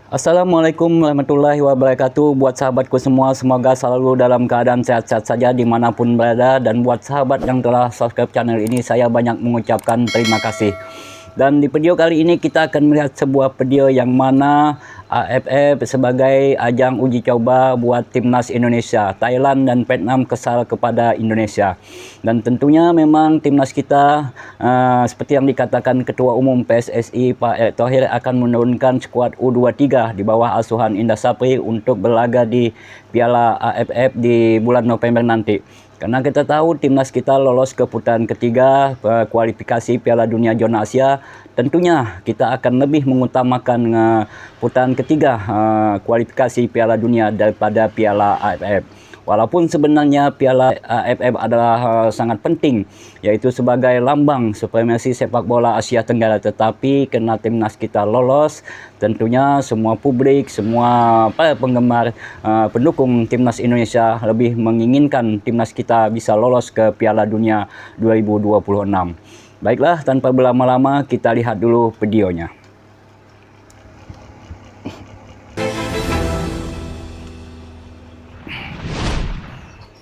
Assalamualaikum warahmatullahi wabarakatuh. Buat sahabatku semua, semoga selalu dalam keadaan sehat-sehat saja dimanapun berada. Dan buat sahabat yang telah subscribe channel ini, saya banyak mengucapkan terima kasih. Dan di video kali ini kita akan melihat sebuah video yang mana AFF sebagai ajang uji coba buat timnas Indonesia. Thailand dan Vietnam kesal kepada Indonesia. Dan tentunya memang timnas kita seperti yang dikatakan Ketua Umum PSSI Pak Erick Thohir akan menurunkan skuad U23 di bawah asuhan Indra Sapri untuk berlaga di Piala AFF di bulan November nanti. Karena kita tahu timnas kita lolos ke putaran ketiga kualifikasi Piala Dunia Zona Asia, tentunya kita akan lebih mengutamakan putaran ketiga kualifikasi Piala Dunia daripada Piala AFF. Walaupun sebenarnya Piala AFF adalah sangat penting, yaitu sebagai lambang supremasi sepak bola Asia Tenggara, tetapi karena timnas kita lolos, tentunya semua publik, semua para penggemar, pendukung timnas Indonesia lebih menginginkan timnas kita bisa lolos ke Piala Dunia 2026. Baiklah, tanpa berlama-lama kita lihat dulu videonya.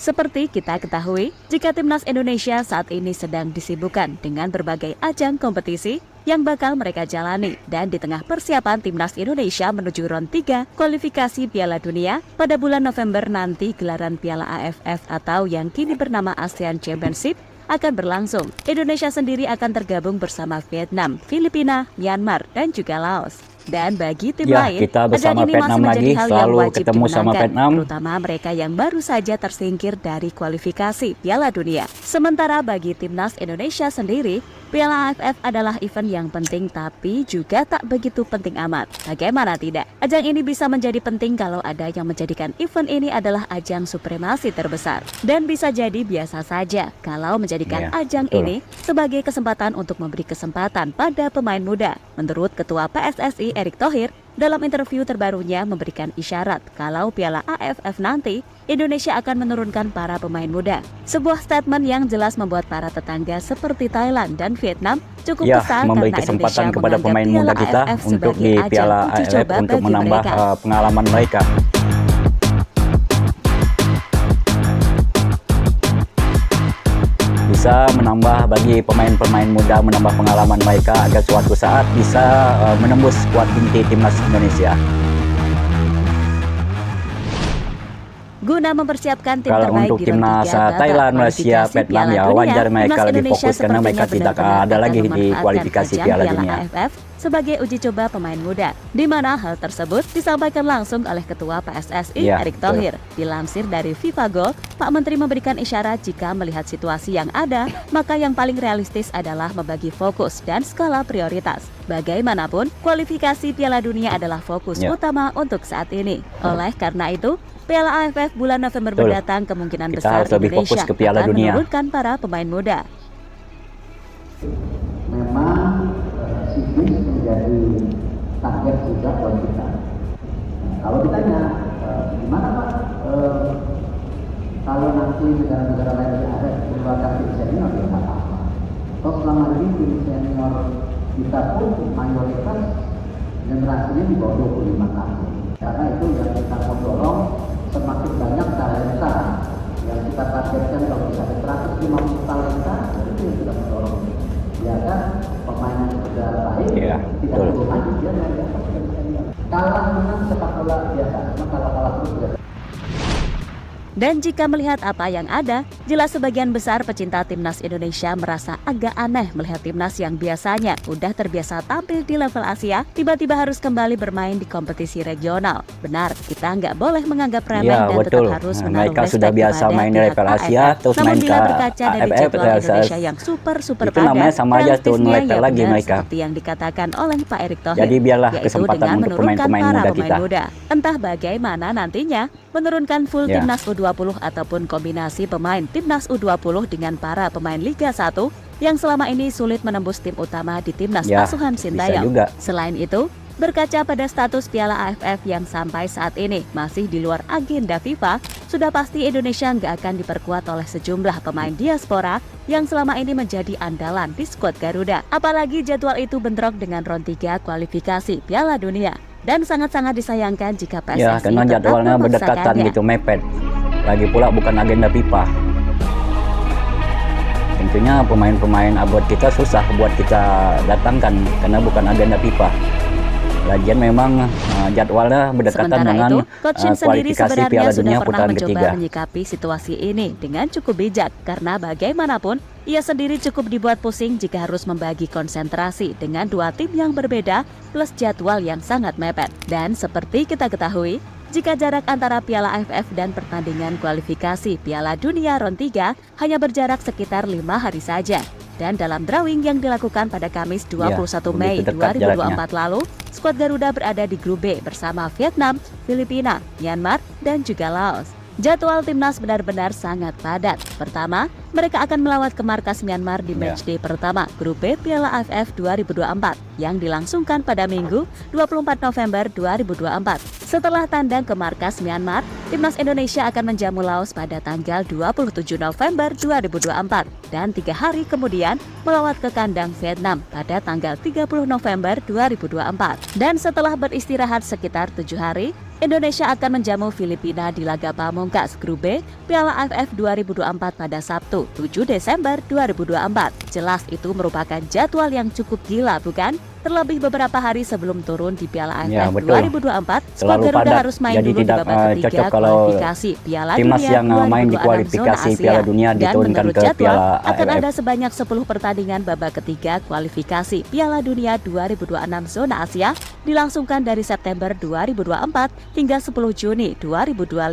Seperti kita ketahui, jika timnas Indonesia saat ini sedang disibukkan dengan berbagai ajang kompetisi yang bakal mereka jalani, dan di tengah persiapan timnas Indonesia menuju round 3 kualifikasi Piala Dunia pada bulan November nanti, gelaran Piala AFF atau yang kini bernama ASEAN Championship akan berlangsung. Indonesia sendiri akan tergabung bersama Vietnam, Filipina, Myanmar, dan juga Laos. Dan bagi tim lain, kita bersama ajang ini Vietnam masih menjadi lagi, hal yang selalu wajib ketemu sama dimenangkan, Vietnam. terutama mereka yang baru saja tersingkir dari kualifikasi Piala Dunia. Sementara bagi timnas Indonesia sendiri, Piala AFF adalah event yang penting tapi juga tak begitu penting amat. Bagaimana tidak? Ajang ini bisa menjadi penting kalau ada yang menjadikan event ini adalah ajang supremasi terbesar. Dan bisa jadi biasa saja kalau menjadikan ajang ini sebagai kesempatan untuk memberi kesempatan pada pemain muda. Menurut Ketua PSSI Erick Thohir, dalam interview terbarunya memberikan isyarat kalau Piala AFF nanti Indonesia akan menurunkan para pemain muda. Sebuah statement yang jelas membuat para tetangga seperti Thailand dan Vietnam cukup kesal memberi karena kesempatan Indonesia kepada pemain muda kita untuk di Piala AFF untuk menambah pengalaman mereka. Bisa menambah bagi pemain-pemain muda, menambah pengalaman mereka agar suatu saat bisa menembus skuad inti timnas Indonesia. Guna mempersiapkan tim kalau terbaik untuk di timnas Thailand, Malaysia, Vietnam ya wajar mereka lebih fokus karena mereka tidak ada lagi di kualifikasi Piala Dunia AFF sebagai uji coba pemain muda, di mana hal tersebut disampaikan langsung oleh Ketua PSSI Erick Thohir. Dilansir dari FIFA Pak Menteri memberikan isyarat jika melihat situasi yang ada, maka yang paling realistis adalah membagi fokus dan skala prioritas. Bagaimanapun, kualifikasi Piala Dunia adalah fokus utama untuk saat ini. Oleh karena itu, Piala AFF bulan November mendatang kemungkinan besar Indonesia akan menurunkan para pemain muda. Memang Sea menjadi target juga buat kita. Kalau ditanya, gimana Pak? Kalau nanti negara-negara lain yang ada mengeluarkan tim senior, ya nggak apa-apa. Kalau selama ini tim senior kita pun mayoritas generasinya di bawah 25 tahun. Karena itu yang kita mau dorong, semakin banyak talenta yang kita targetkan. Kalau bisa ada 150 talenta, itu yang kita mendorong. Ya kan, pemain yang sudah baik, tidak perlu maju dia yang dapat senior. Kalah menang sepak bola biasa, cuma kalah terus biasa. Dan jika melihat apa yang ada, jelas sebagian besar pecinta timnas Indonesia merasa agak aneh melihat timnas yang biasanya udah terbiasa tampil di level Asia, tiba-tiba harus kembali bermain di kompetisi regional. Benar, kita nggak boleh menganggap remeh dan tetap harus menaruh mereka respect sudah biasa main di level Asia, terus namun main bila ke berkaca dari jadwal Indonesia yang super itu padat, namanya sama aja tuh level lagi mereka. seperti yang dikatakan oleh Pak Erick Thohir, jadi biarlah yaitu kesempatan dengan untuk menurunkan pemain-pemain para muda pemain kita. muda. Entah bagaimana nantinya menurunkan full timnas U20 ataupun kombinasi pemain timnas U20 dengan para pemain Liga 1 yang selama ini sulit menembus tim utama di timnas asuhan Sintayong. Selain itu, Berkaca pada status Piala AFF yang sampai saat ini masih di luar agenda FIFA, sudah pasti Indonesia nggak akan diperkuat oleh sejumlah pemain diaspora yang selama ini menjadi andalan di skuad Garuda. Apalagi jadwal itu bentrok dengan round 3 kualifikasi Piala Dunia. Dan sangat-sangat disayangkan jika PSSI Ya, karena tetap jadwalnya berdekatan memaksakannya. gitu, mepet. Lagi pula bukan agenda FIFA. Tentunya pemain-pemain abot kita susah buat kita datangkan karena bukan agenda FIFA. Lagian memang jadwalnya berdekatan Sementara dengan itu, Coach Shin sendiri kualifikasi sebenarnya Piala sudah Dunia pernah putaran mencoba ketiga. menyikapi situasi ini dengan cukup bijak karena bagaimanapun ia sendiri cukup dibuat pusing jika harus membagi konsentrasi dengan dua tim yang berbeda plus jadwal yang sangat mepet. Dan seperti kita ketahui, jika jarak antara Piala AFF dan pertandingan kualifikasi Piala Dunia Round 3 hanya berjarak sekitar 5 hari saja. Dan dalam drawing yang dilakukan pada Kamis 21 Mei begitu dekat 2024 lalu, skuad Garuda berada di grup B bersama Vietnam, Filipina, Myanmar, dan juga Laos. Jadwal timnas benar-benar sangat padat. Pertama, mereka akan melawat ke markas Myanmar di matchday pertama grup B Piala AFF 2024 yang dilangsungkan pada Minggu 24 November 2024. Setelah tandang ke markas Myanmar, timnas Indonesia akan menjamu Laos pada tanggal 27 November 2024 dan 3 hari kemudian melawat ke kandang Vietnam pada tanggal 30 November 2024. Dan setelah beristirahat sekitar 7 hari, Indonesia akan menjamu Filipina di laga pamungkas grup B Piala AFF 2024 pada Sabtu 7 Desember 2024. Jelas itu merupakan jadwal yang cukup gila, bukan? Terlebih beberapa hari sebelum turun di Piala AFF Ya, betul. 2024, skuad Terlalu Garuda padat. harus main Jadi dulu di tidak, babak ketiga cocok kalau kualifikasi Piala timnas Dunia yang main di 2026 kualifikasi zona Asia. Piala Dunia Dan diturunkan menurut ke jadwal, Piala akan AFF. ada sebanyak 10 pertandingan babak ketiga kualifikasi Piala Dunia 2026 zona Asia dilangsungkan dari September 2024 hingga 10 Juni 2025.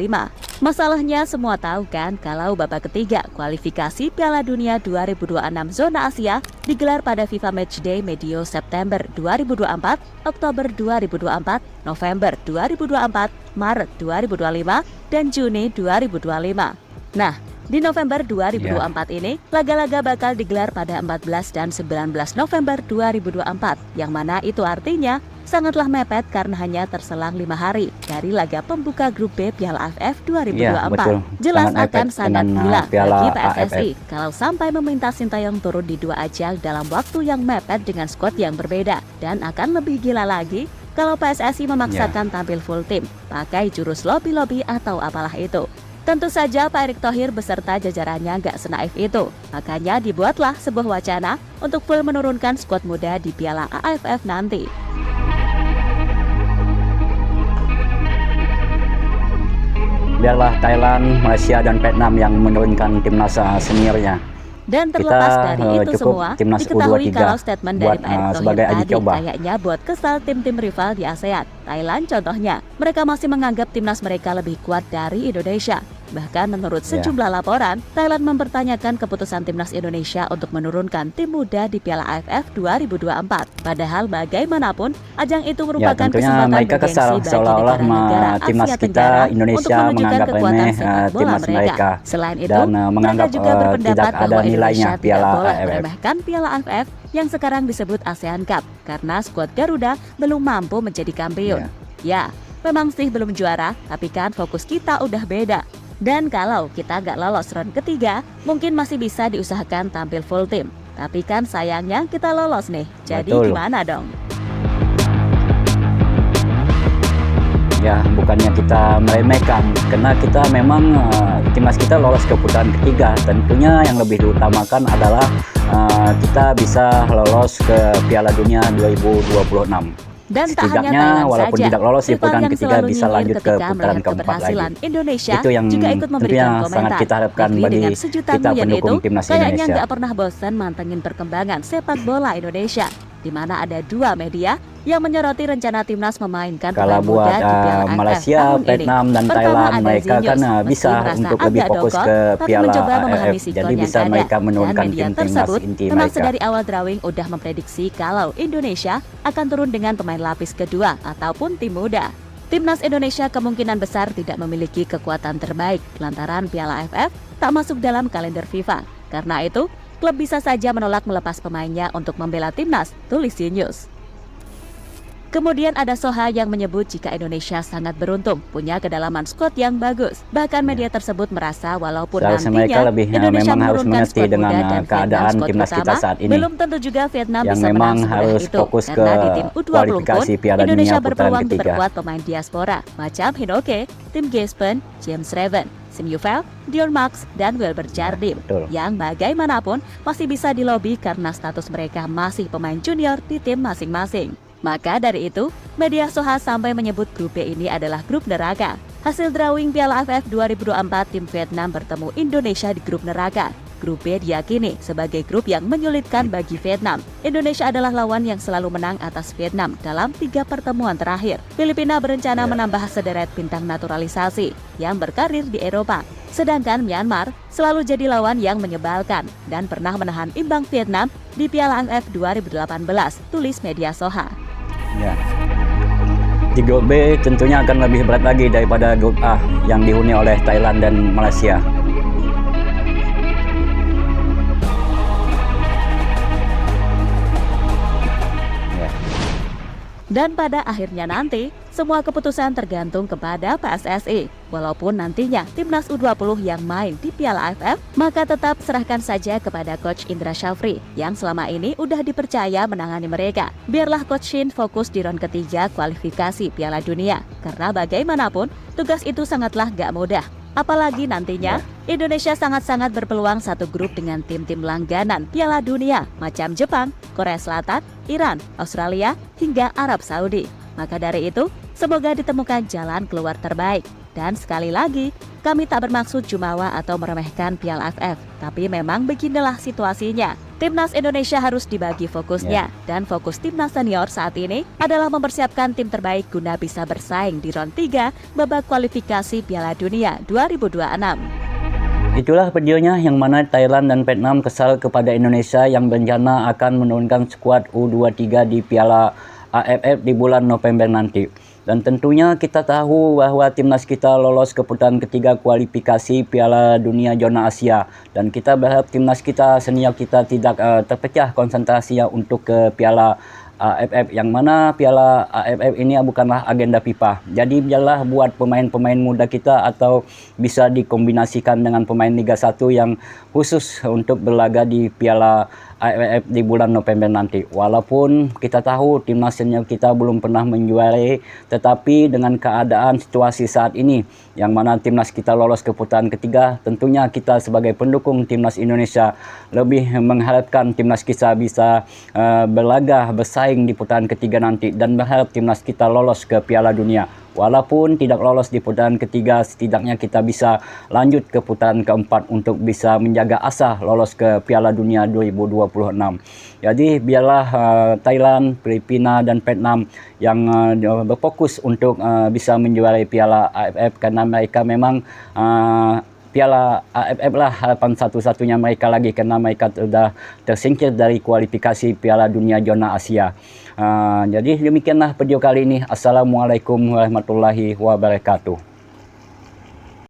Masalahnya semua tahu kan kalau babak ketiga kualifikasi Piala Dunia 2026 zona Asia digelar pada FIFA Matchday medio September 2024, Oktober 2024, November 2024, Maret 2025, dan Juni 2025. Nah, di November 2024 ini, laga-laga bakal digelar pada 14 dan 19 November 2024, yang mana itu artinya sangatlah mepet karena hanya terselang 5 hari dari laga pembuka grup B Piala AFF 2024. Iya, betul. Jelas Sangat akan mepet sangat dengan, gila Piala bagi PSSI AFF. kalau sampai meminta Sintayong turun di 2 ajang dalam waktu yang mepet dengan skuad yang berbeda. Dan akan lebih gila lagi kalau PSSI memaksakan tampil full tim, pakai jurus lobby-lobby atau apalah itu. Tentu saja Pak Erick Thohir beserta jajarannya nggak senaif itu. Makanya dibuatlah sebuah wacana untuk full menurunkan skuad muda di Piala AFF nanti. Biarlah Thailand, Malaysia, dan Vietnam yang menurunkan timnas seniornya. Dan terlepas Kita, dari itu cukup semua, timnas diketahui U23 kalau statement buat, dari Pak Erick Thohir sebagai uji tadi coba. kayaknya buat kesal tim-tim rival di ASEAN. Thailand contohnya, mereka masih menganggap timnas mereka lebih kuat dari Indonesia. Bahkan menurut sejumlah laporan, Thailand mempertanyakan keputusan timnas Indonesia untuk menurunkan tim muda di Piala AFF 2024. Padahal bagaimanapun, ajang itu merupakan tentunya kesempatan mereka bergengsi kesal bagi seolah-olah negara-negara timnas Asia kita Tenggara Indonesia untuk menunjukkan menganggap kekuatan remeh sepak bola timnas mereka. Selain itu, Dan mereka menganggap juga berpendapat tidak ada bahwa nilainya Indonesia tidak Piala boleh AFF. meremehkan Piala AFF yang sekarang disebut ASEAN Cup karena skuad Garuda belum mampu menjadi kampiun. Ya, memang sih belum juara, tapi kan fokus kita udah beda. Dan kalau kita nggak lolos round ketiga, mungkin masih bisa diusahakan tampil full tim. Tapi kan sayangnya kita lolos nih, jadi Betul. gimana dong? Ya, bukannya kita meremehkan, karena kita memang timnas kita lolos ke putaran ketiga. Tentunya yang lebih diutamakan adalah kita bisa lolos ke Piala Dunia 2026. Dan tak hanya Setidaknya Thailand walaupun saja, tidak lolos di rival putaran yang ketiga selalu bisa nyinyir lanjut ke ketika putaran melihat keempat keberhasilan lagi. Indonesia Itu yang juga ikut memberikan tentunya komentar. sangat kita harapkan Tapi bagi dengan sejuta kita guyon pendukung itu, timnas kayaknya Indonesia. nggak pernah bosan mantengin perkembangan sepak bola Indonesia, di mana ada 2 media yang menyoroti rencana timnas memainkan Kalau pemain buat muda di Piala AFF Malaysia, tahun ini. Vietnam, dan Pertama Thailand, ada mereka Zinyos, kan meski bisa merasa untuk lebih agak fokus dongkol, ke tapi Piala mencoba memahami AFF. Jadi sikon yang bisa ada. mereka Dan menurunkan media tim-timnas tersebut inti memang mereka. sedari awal drawing udah memprediksi kalau Indonesia akan turun dengan pemain lapis kedua ataupun tim muda. Timnas Indonesia kemungkinan besar tidak memiliki kekuatan terbaik lantaran Piala AFF tak masuk dalam kalender FIFA. Karena itu, klub bisa saja menolak melepas pemainnya untuk membela timnas, tulis Zinyos. Kemudian ada Soha yang menyebut jika Indonesia sangat beruntung punya kedalaman skuad yang bagus. Bahkan media tersebut merasa walaupun Seharusnya nantinya mereka lebih Indonesia memang harus menurunkan mengerti skuad dengan muda dan keadaan Vietnam skuad timnas kita utama, saat ini. belum tentu juga Vietnam Yang bisa memang menang semudah harus itu. fokus Karena ke di tim U20 pun kualifikasi Piala Dunia Indonesia putaran berpeluang ketiga. diperkuat pemain diaspora macam Hinoke, Tim Gispen, James Raven, Sim Yuvel, Dion Max, dan Wilbert Jardim betul. yang bagaimanapun masih bisa dilobi karena status mereka masih pemain junior di tim masing-masing. Maka dari itu, media Soha sampai menyebut grup B ini adalah grup neraka. Hasil drawing Piala AFF 2024, tim Vietnam bertemu Indonesia di grup neraka. Grup B diyakini sebagai grup yang menyulitkan bagi Vietnam. Indonesia adalah lawan yang selalu menang atas Vietnam dalam 3 pertemuan terakhir. Filipina berencana menambah sederet bintang naturalisasi yang berkarir di Eropa. Sedangkan Myanmar selalu jadi lawan yang menyebalkan dan pernah menahan imbang Vietnam di Piala AFF 2018, tulis media Soha. Ya. Di grup B tentunya akan lebih berat lagi daripada grup A yang dihuni oleh Thailand dan Malaysia. Dan pada akhirnya nanti, semua keputusan tergantung kepada PSSI. Walaupun nantinya timnas U20 yang main di Piala AFF, maka tetap serahkan saja kepada Coach Indra Syafri yang selama ini udah dipercaya menangani mereka. Biarlah Coach Shin fokus di round ketiga kualifikasi Piala Dunia. Karena bagaimanapun, tugas itu sangatlah gak mudah. Apalagi nantinya, Indonesia sangat-sangat berpeluang satu grup dengan tim-tim langganan Piala Dunia macam Jepang, Korea Selatan, Iran, Australia, hingga Arab Saudi. Maka dari itu, semoga ditemukan jalan keluar terbaik. Dan sekali lagi, kami tak bermaksud jumawa atau meremehkan Piala AFF, tapi memang beginilah situasinya. Timnas Indonesia harus dibagi fokusnya, dan fokus timnas senior saat ini adalah mempersiapkan tim terbaik guna bisa bersaing di round 3 babak kualifikasi Piala Dunia 2026. Itulah videonya yang mana Thailand dan Vietnam kesal kepada Indonesia yang berencana akan menurunkan skuad U23 di Piala AFF di bulan November nanti. Dan tentunya kita tahu bahwa timnas kita lolos ke putaran ketiga kualifikasi Piala Dunia Zona Asia. Dan kita berharap timnas kita senior kita tidak terpecah konsentrasinya untuk ke Piala AFF, yang mana Piala AFF ini bukanlah agenda FIFA. Jadi biarlah buat pemain-pemain muda kita atau bisa dikombinasikan dengan pemain Liga 1 yang khusus untuk berlaga di Piala AFF di bulan November nanti. Walaupun kita tahu timnas senior kita belum pernah menjuarai, tetapi dengan keadaan situasi saat ini yang mana timnas kita lolos ke putaran ketiga, tentunya kita sebagai pendukung timnas Indonesia lebih mengharapkan timnas kita bisa berlaga bersaing di putaran ketiga nanti dan berharap timnas kita lolos ke Piala Dunia. Walaupun tidak lolos di putaran ketiga, setidaknya kita bisa lanjut ke putaran keempat untuk bisa menjaga asa lolos ke Piala Dunia 2026. Jadi biarlah Thailand, Filipina, dan Vietnam yang berfokus untuk bisa menjuarai Piala AFF, karena mereka memang Piala AFF lah harapan satu-satunya mereka lagi, karena mereka sudah tersingkir dari kualifikasi Piala Dunia Zona Asia. Jadi demikianlah video kali ini. Assalamualaikum warahmatullahi wabarakatuh.